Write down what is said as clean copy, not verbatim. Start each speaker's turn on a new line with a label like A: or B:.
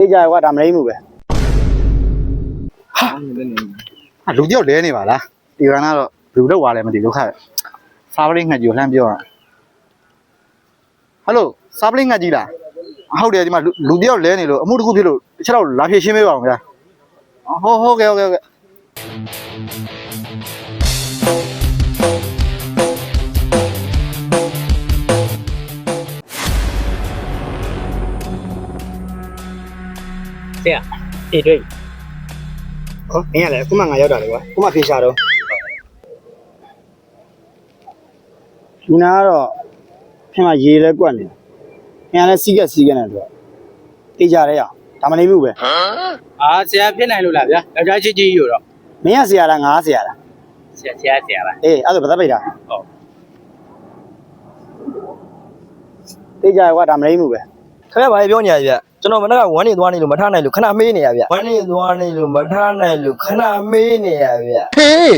A: သိကြကွာဒါမလိမ့်ဘူးပဲဟာလူတယောက်လဲနေပါလားဒီကကတော့လူတော့ဝါလည်းမသိလို့ခါစားပလင်းငှက်ကြီးကိုလှမ်းပြောတာဟယ်လိုစားပလင်းငှက်ကြီးလားဟုတ်တယ်ဒီမှာလူတယောက်လဲနေလို့အမှုတစ်ခုဖြစ်လို့တစ်ချက်တော့လာဖြည့်ရှင်းပေးပါအောင်ဗျာဟုတ်ကဲ့
B: တဲ့အေးတွေ့
A: ဟောမင်းကလည်းအခုမှငါရောက်တာလေကွာအခုမှဖြေရှာတော့လူနာကတော့ခင်ဗျရေလဲကွက်နေခင်ဗျလည်းစီးကနေတော့သိကြရဲရအောင်ဒါမလိမ့်ဘူးပဲ
B: အာဆရာဖြစ်နိုင်လို့လားဗျာယောက်ျားချစ်ကြီးอยู่တော့
A: မင်းကဆရာလားငါဆရာလား
B: ဆရာပါ
A: အေးအဲ့ဒါဗသက်ပိတ်တာ
B: ဟုတ်
A: သိကြရဲကွာဒါမလိမ့်ဘူးပဲ
C: ခင်ဗျာဘာပြောနေရဗျကျွန်တော်မနေ့ကဝမ်းနေသွားနေလို့မထားနိုင်လို့ခဏမေးနေရဗျဝမ်းနေသွားနေလို့မထားနိုင်လို့ခဏမေးနေရဗျဟေး